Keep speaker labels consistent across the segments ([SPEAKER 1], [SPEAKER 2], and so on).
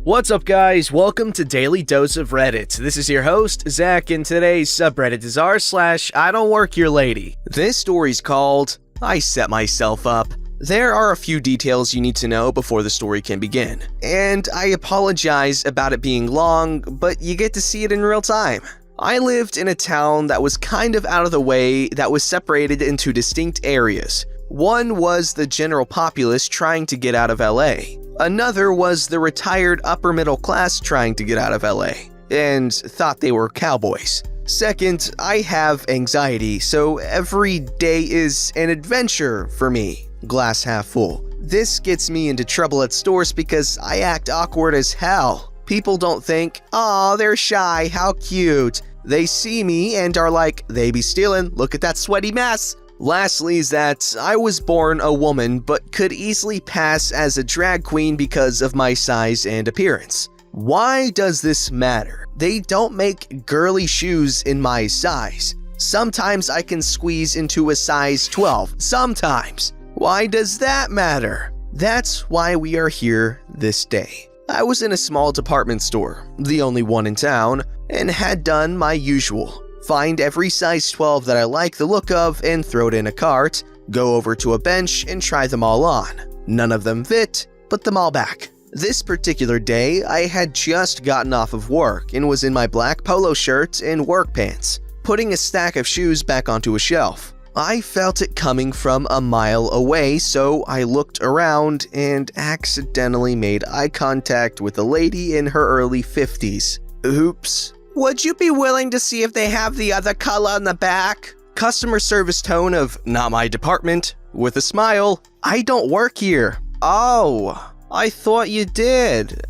[SPEAKER 1] What's up, guys? Welcome to Daily Dose of Reddit. This is your host, Zach, and today's subreddit is r/IDontWorkHereLady. This story's called, I Set Myself Up. There are a few details you need to know before the story can begin, and I apologize about it being long, but you get to see it in real time. I lived in a town that was kind of out of the way that was separated into distinct areas. One was the general populace trying to get out of LA. Another was the retired upper middle class trying to get out of LA and thought they were cowboys. Second, I have anxiety, so every day is an adventure for me. Glass half full. This gets me into trouble at stores because I act awkward as hell. People don't think, "Aw, they're shy, how cute." They see me and are like, "They be stealing, look at that sweaty mess." Lastly is that I was born a woman but could easily pass as a drag queen because of my size and appearance. Why does this matter? They don't make girly shoes in my size. Sometimes I can squeeze into a size 12, sometimes. Why does that matter? That's why we are here this day. I was in a small department store, the only one in town, and had done my usual. Find every size 12 that I like the look of and throw it in a cart, go over to a bench and try them all on. None of them fit, put them all back. This particular day, I had just gotten off of work and was in my black polo shirt and work pants, putting a stack of shoes back onto a shelf. I felt it coming from a mile away, so I looked around and accidentally made eye contact with a lady in her early 50s. Oops. "Would you be willing to see if they have the other color in the back?" Customer service tone of, "Not my department." With a smile, "I don't work here." "Oh, I thought you did."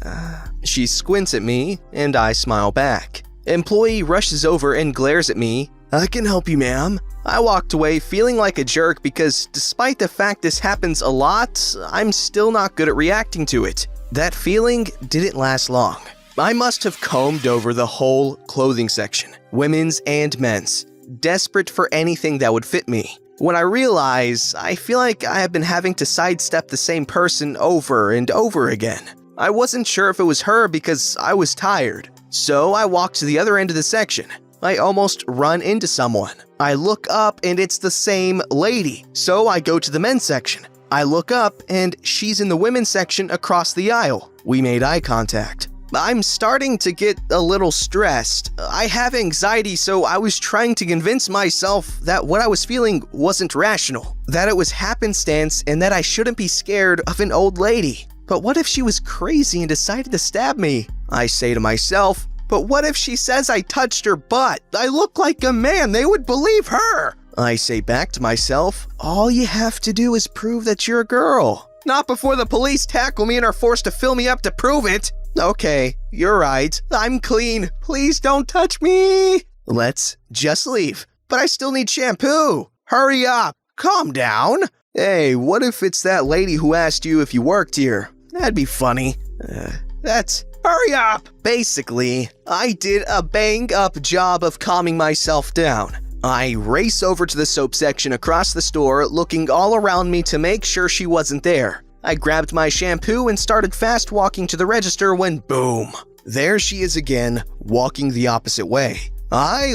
[SPEAKER 1] She squints at me, and I smile back. Employee rushes over and glares at me. "I can help you, ma'am." I walked away feeling like a jerk because despite the fact this happens a lot, I'm still not good at reacting to it. That feeling didn't last long. I must have combed over the whole clothing section, women's and men's, desperate for anything that would fit me. When I realize, I feel like I have been having to sidestep the same person over and over again. I wasn't sure if it was her because I was tired, so I walked to the other end of the section. I almost run into someone. I look up and it's the same lady, so I go to the men's section. I look up and she's in the women's section across the aisle. We made eye contact. I'm starting to get a little stressed. I have anxiety, so I was trying to convince myself that what I was feeling wasn't rational, that it was happenstance, and that I shouldn't be scared of an old lady. But what if she was crazy and decided to stab me? I say to myself, but what if she says I touched her butt? I look like a man, they would believe her. I say back to myself, all you have to do is prove that you're a girl. Not before the police tackle me and are forced to fill me up to prove it. Okay, you're right. I'm clean. Please don't touch me. Let's just leave. But I still need shampoo. Hurry up. Calm down. Hey, what if it's that lady who asked you if you worked here? That'd be funny. Hurry up. Basically, I did a bang-up job of calming myself down. I race over to the soap section across the store, looking all around me to make sure she wasn't there. I grabbed my shampoo and started fast walking to the register when boom, there she is again, walking the opposite way. I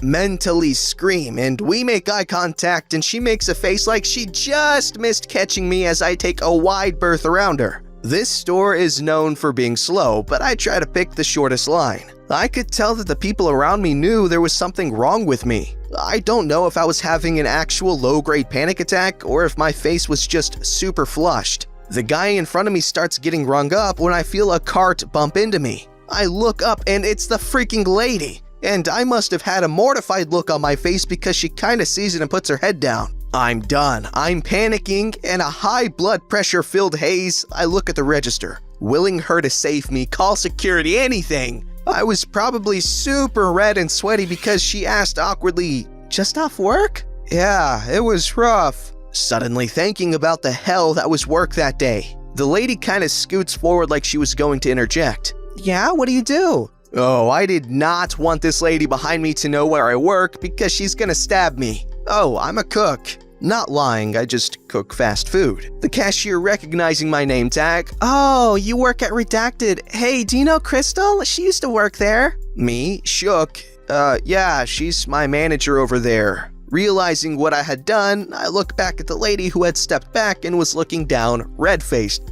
[SPEAKER 1] mentally scream and we make eye contact and she makes a face like she just missed catching me as I take a wide berth around her. This store is known for being slow, but I try to pick the shortest line. I could tell that the people around me knew there was something wrong with me. I don't know if I was having an actual low-grade panic attack or if my face was just super flushed. The guy in front of me starts getting rung up when I feel a cart bump into me. I look up and it's the freaking lady. And I must have had a mortified look on my face because she kinda sees it and puts her head down. I'm done. I'm panicking and a high blood pressure filled haze. I look at the register, willing her to save me, call security, anything. I was probably super red and sweaty because she asked awkwardly, "Just off work?" Yeah, it was rough. Suddenly thinking about the hell that was work that day. The lady kinda scoots forward like she was going to interject. "Yeah, what do you do?" Oh, I did not want this lady behind me to know where I work because she's gonna stab me. "Oh, I'm a cook." Not lying, I just cook fast food. The cashier recognizing my name tag, "Oh, you work at Redacted. Hey, do you know Crystal? She used to work there." Me, shook, yeah, she's my manager over there." Realizing what I had done, I looked back at the lady who had stepped back and was looking down, red-faced.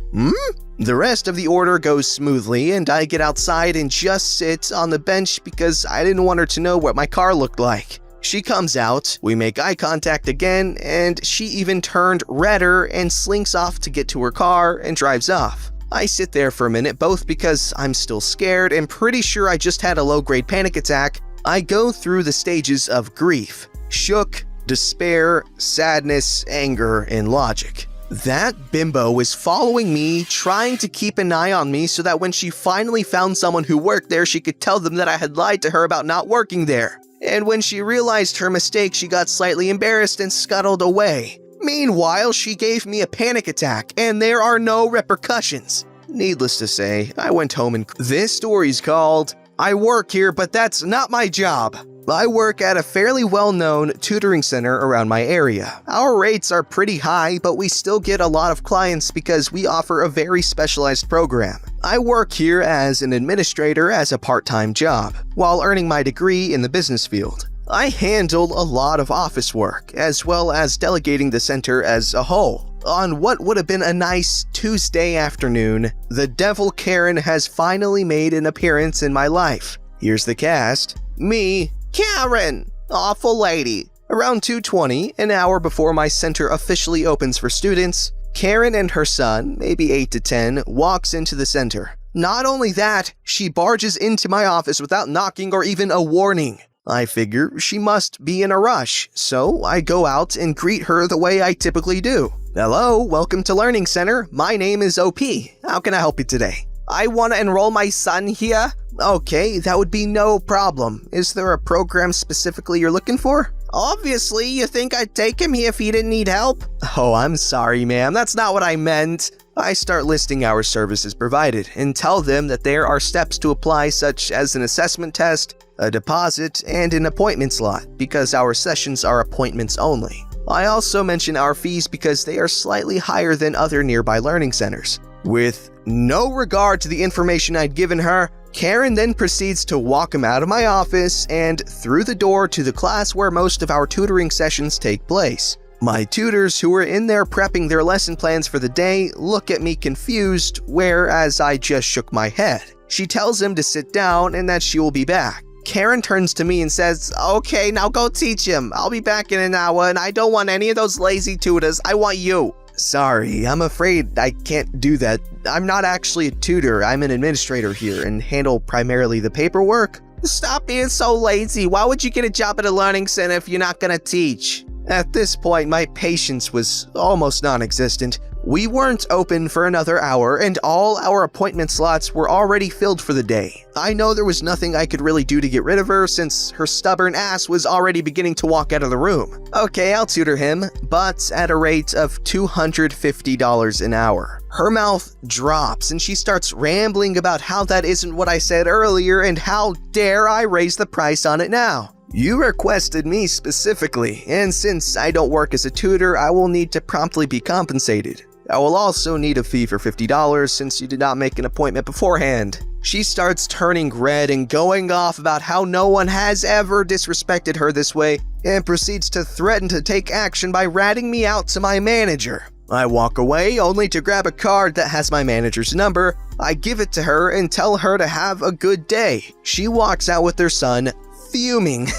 [SPEAKER 1] The rest of the order goes smoothly, and I get outside and just sit on the bench because I didn't want her to know what my car looked like. She comes out, we make eye contact again, and she even turned redder and slinks off to get to her car and drives off. I sit there for a minute, both because I'm still scared and pretty sure I just had a low-grade panic attack. I go through the stages of grief: shook, despair, sadness, anger, and logic. That bimbo was following me, trying to keep an eye on me so that when she finally found someone who worked there, she could tell them that I had lied to her about not working there. And when she realized her mistake, she got slightly embarrassed and scuttled away. Meanwhile, she gave me a panic attack, and there are no repercussions. Needless to say, I went home and... This story's called, "I Work Here, but That's Not My Job." I work at a fairly well-known tutoring center around my area. Our rates are pretty high, but we still get a lot of clients because we offer a very specialized program. I work here as an administrator as a part-time job, while earning my degree in the business field. I handle a lot of office work, as well as delegating the center as a whole. On what would have been a nice Tuesday afternoon, the devil Karen has finally made an appearance in my life. Here's the cast. Me, Karen, awful lady. Around 2:20, an hour before my center officially opens for students, Karen and her son, maybe 8 to 10, walks into the center. Not only that, she barges into my office without knocking or even a warning. I figure she must be in a rush, so I go out and greet her the way I typically do. "Hello, welcome to Learning Center. My name is OP. How can I help you today?" "I want to enroll my son here." "Okay, that would be no problem. Is there a program specifically you're looking for?" "Obviously, you think I'd take him here if he didn't need help?" "Oh, I'm sorry, ma'am. That's not what I meant." I start listing our services provided and tell them that there are steps to apply, such as an assessment test, a deposit, and an appointment slot, because our sessions are appointments only. I also mention our fees because they are slightly higher than other nearby learning centers. With no regard to the information I'd given her, Karen then proceeds to walk him out of my office and through the door to the class where most of our tutoring sessions take place. My tutors, who are in there prepping their lesson plans for the day, look at me confused, whereas I just shook my head. She tells him to sit down and that she will be back. Karen turns to me and says, "Okay, now go teach him. I'll be back in an hour, and I don't want any of those lazy tutors. I want you." "Sorry, I'm afraid I can't do that. I'm not actually a tutor. I'm an administrator here and handle primarily the paperwork." "Stop being so lazy. Why would you get a job at a learning center if you're not gonna teach?" At this point, my patience was almost non-existent. We weren't open for another hour, and all our appointment slots were already filled for the day. I know there was nothing I could really do to get rid of her since her stubborn ass was already beginning to walk out of the room. Okay, I'll tutor him, but at a rate of $250 an hour. Her mouth drops and she starts rambling about how that isn't what I said earlier and how dare I raise the price on it now. "You requested me specifically, and since I don't work as a tutor, I will need to promptly be compensated. I will also need a fee for $50 since you did not make an appointment beforehand." She starts turning red and going off about how no one has ever disrespected her this way and proceeds to threaten to take action by ratting me out to my manager. I walk away only to grab a card that has my manager's number. I give it to her and tell her to have a good day. She walks out with her son, fuming.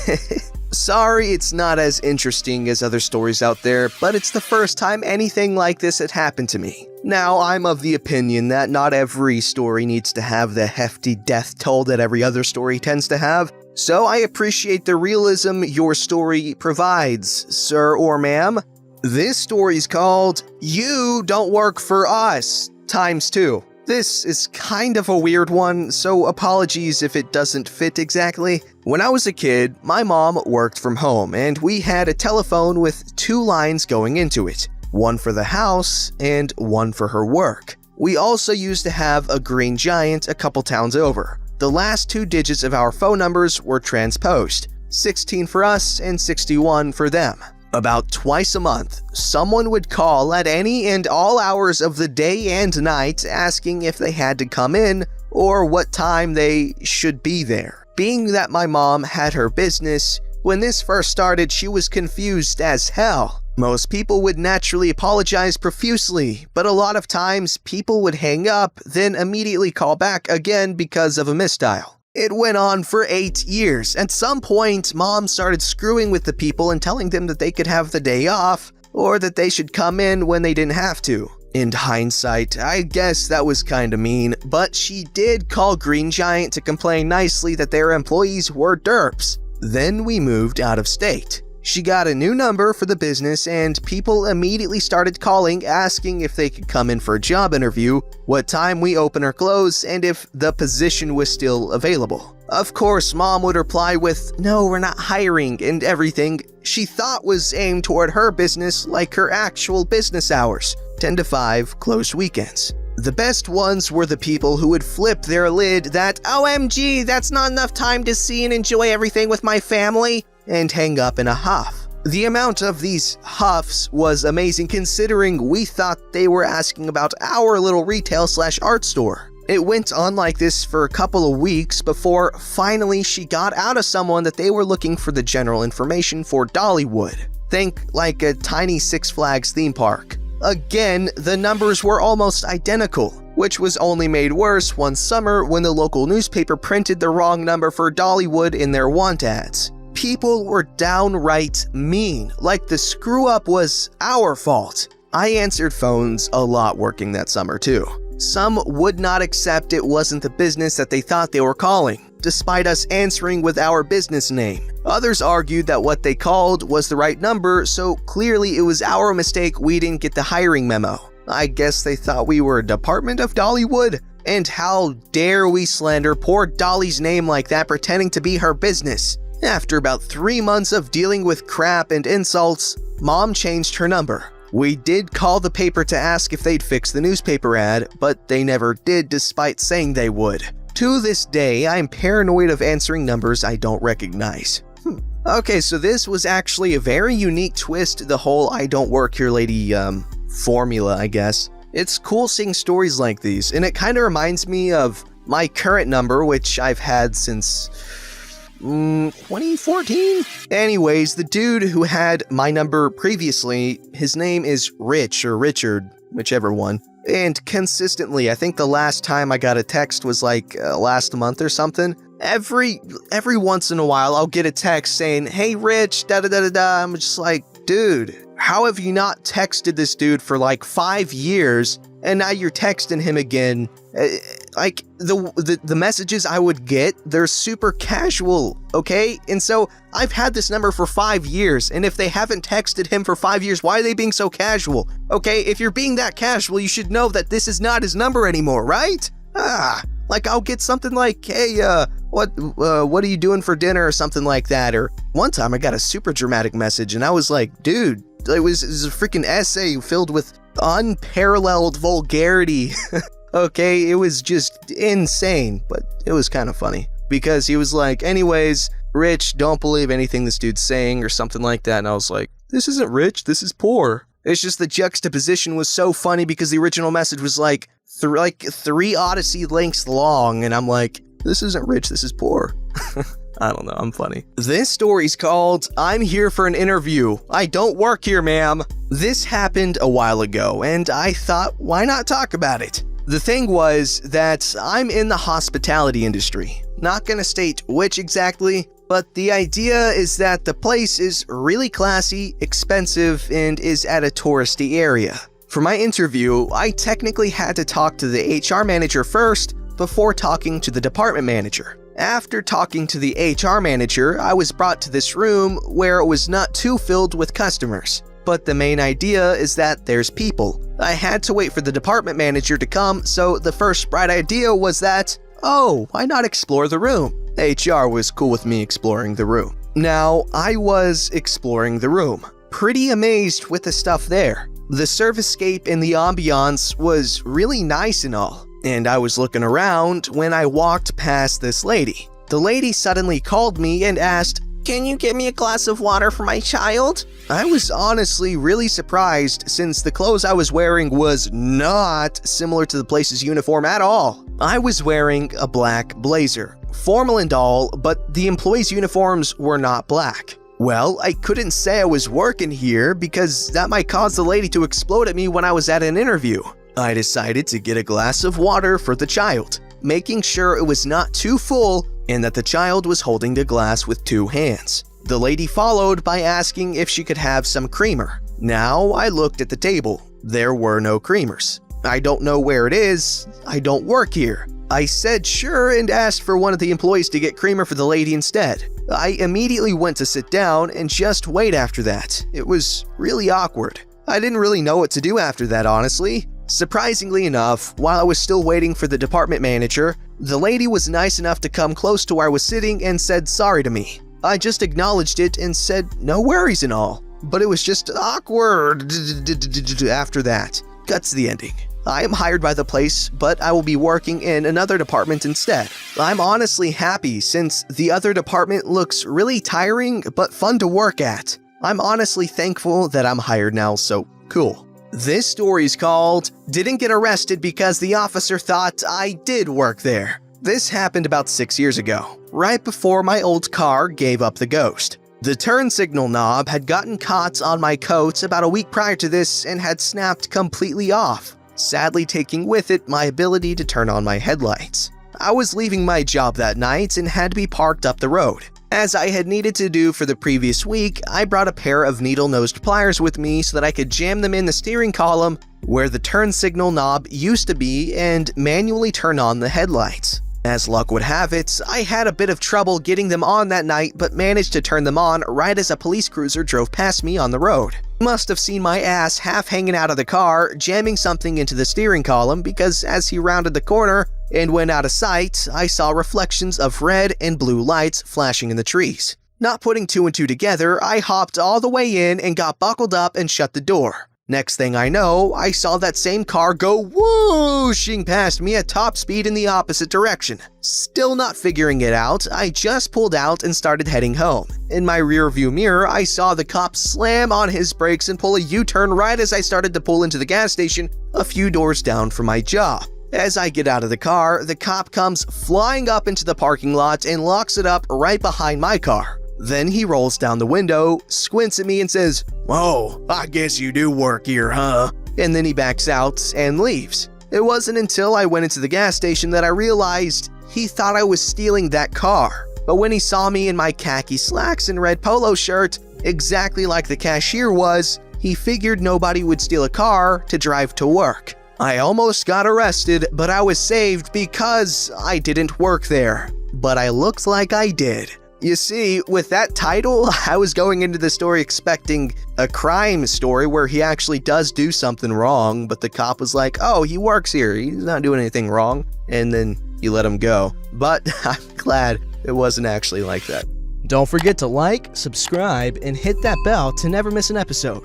[SPEAKER 1] Sorry it's not as interesting as other stories out there, but it's the first time anything like this had happened to me. Now, I'm of the opinion that not every story needs to have the hefty death toll that every other story tends to have, so I appreciate the realism your story provides, sir or ma'am. This story's called "You Don't Work For Us" ×2. This is kind of a weird one, so apologies if it doesn't fit exactly. When I was a kid, my mom worked from home, and we had a telephone with 2 lines going into it, one for the house and one for her work. We also used to have a Green Giant a couple towns over. The last 2 digits of our phone numbers were transposed, 16 for us and 61 for them. About twice a month, someone would call at any and all hours of the day and night asking if they had to come in or what time they should be there. Being that my mom had her business, when this first started, she was confused as hell. Most people would naturally apologize profusely, but a lot of times people would hang up, then immediately call back again because of a misdial. It went on for 8 years. At some point, Mom started screwing with the people and telling them that they could have the day off, or that they should come in when they didn't have to. In hindsight, I guess that was kinda mean, but she did call Green Giant to complain nicely that their employees were derps. Then we moved out of state. She got a new number for the business and people immediately started calling asking if they could come in for a job interview, what time we open or close, and if the position was still available. Of course, Mom would reply with, "No, we're not hiring," and everything she thought was aimed toward her business like her actual business hours, 10 to 5, closed weekends. The best ones were the people who would flip their lid that, "OMG, that's not enough time to see and enjoy everything with my family," and hang up in a huff. The amount of these huffs was amazing considering we thought they were asking about our little retail/art store. It went on like this for a couple of weeks before finally she got out of someone that they were looking for the general information for Dollywood. Think like a tiny Six Flags theme park. Again, the numbers were almost identical, which was only made worse one summer when the local newspaper printed the wrong number for Dollywood in their want ads. People were downright mean, like the screw-up was our fault. I answered phones a lot working that summer too. Some would not accept it wasn't the business that they thought they were calling, despite us answering with our business name. Others argued that what they called was the right number, so clearly it was our mistake we didn't get the hiring memo. I guess they thought we were a department of Dollywood? And how dare we slander poor Dolly's name like that, pretending to be her business? After about 3 months of dealing with crap and insults, Mom changed her number. We did call the paper to ask if they'd fix the newspaper ad, but they never did despite saying they would. To this day, I'm paranoid of answering numbers I don't recognize. Okay, so this was actually a very unique twist to the whole I Don't Work Here Lady formula, I guess. It's cool seeing stories like these, and it kind of reminds me of my current number, which I've had since 2014? Anyways, the dude who had my number previously, his name is Rich or Richard, whichever one. And consistently, I think the last time I got a text was like last month or something. Every once in a while, I'll get a text saying, "Hey Rich, da-da-da-da-da." I'm just like, dude, how have you not texted this dude for like 5 years and now you're texting him again? Like, the messages I would get, they're super casual, okay? And so I've had this number for 5 years, and if they haven't texted him for 5 years, why are they being so casual? Okay, if you're being that casual, you should know that this is not his number anymore, right? Like I'll get something like, "Hey, what are you doing for dinner?" or something like that. Or one time I got a super dramatic message and I was like, dude, it was a freaking essay filled with unparalleled vulgarity. Okay, it was just insane, but it was kind of funny because he was like, "Anyways, Rich, don't believe anything this dude's saying," or something like that. And I was like, this isn't rich, this is poor. It's just the juxtaposition was so funny because the original message was like 3 Odyssey lengths long, and I'm like, this isn't rich, this is poor. I don't know, I'm funny. This story's called "I'm Here for an Interview. I Don't Work Here, Ma'am." This happened a while ago, and I thought, why not talk about it? The thing was that I'm in the hospitality industry. Not gonna state which exactly, but the idea is that the place is really classy, expensive, and is at a touristy area. For my interview, I technically had to talk to the HR manager first before talking to the department manager. After talking to the HR manager, I was brought to this room where it was not too filled with customers. But the main idea is that there's people. I had to wait for the department manager to come, so the first bright idea was that, oh, why not explore the room? HR was cool with me exploring the room. Now, I was exploring the room, pretty amazed with the stuff there. The servicescape and the ambiance was really nice and all, and I was looking around when I walked past this lady. The lady suddenly called me and asked, can you get me a glass of water for my child? I was honestly really surprised since the clothes I was wearing was not similar to the place's uniform at all. I was wearing a black blazer, formal and all, but the employees' uniforms were not black. Well, I couldn't say I was working here because that might cause the lady to explode at me when I was at an interview. I decided to get a glass of water for the child, making sure it was not too full and that the child was holding the glass with 2 hands. The lady followed by asking if she could have some creamer. Now I looked at the table. There were no creamers. I don't know where it is. I don't work here. I said sure and asked for one of the employees to get creamer for the lady instead. I immediately went to sit down and just wait after that. It was really awkward. I didn't really know what to do after that, honestly. Surprisingly enough, while I was still waiting for the department manager, the lady was nice enough to come close to where I was sitting and said sorry to me. I just acknowledged it and said no worries and all, but it was just awkward after that. Cuts to the ending. I am hired by the place, but I will be working in another department instead. I'm honestly happy since the other department looks really tiring but fun to work at. I'm honestly thankful that I'm hired now, so cool. This story's called Didn't Get Arrested Because the Officer Thought I Did Work There. This happened about 6 years ago, right before my old car gave up the ghost. The turn signal knob had gotten caught on my coat about a week prior to this and had snapped completely off, sadly taking with it my ability to turn on my headlights. I was leaving my job that night and had to be parked up the road. As I had needed to do for the previous week, I brought a pair of needle-nosed pliers with me so that I could jam them in the steering column where the turn signal knob used to be and manually turn on the headlights. As luck would have it, I had a bit of trouble getting them on that night but managed to turn them on right as a police cruiser drove past me on the road. Must have seen my ass half hanging out of the car, jamming something into the steering column because as he rounded the corner and went out of sight, I saw reflections of red and blue lights flashing in the trees. Not putting 2 and 2 together, I hopped all the way in and got buckled up and shut the door. Next thing I know, I saw that same car go whooshing past me at top speed in the opposite direction. Still not figuring it out, I just pulled out and started heading home. In my rearview mirror, I saw the cop slam on his brakes and pull a U-turn right as I started to pull into the gas station a few doors down from my job. As I get out of the car, the cop comes flying up into the parking lot and locks it up right behind my car. Then he rolls down the window, squints at me and says, "Oh, I guess you do work here, huh?" And then he backs out and leaves. It wasn't until I went into the gas station that I realized he thought I was stealing that car. But when he saw me in my khaki slacks and red polo shirt, exactly like the cashier was, he figured nobody would steal a car to drive to work. I almost got arrested, but I was saved because I didn't work there. But I looked like I did. You see, with that title, I was going into the story expecting a crime story where he actually does do something wrong, but the cop was like, "Oh, he works here, he's not doing anything wrong," and then you let him go. But I'm glad it wasn't actually like that. Don't forget to like, subscribe, and hit that bell to never miss an episode.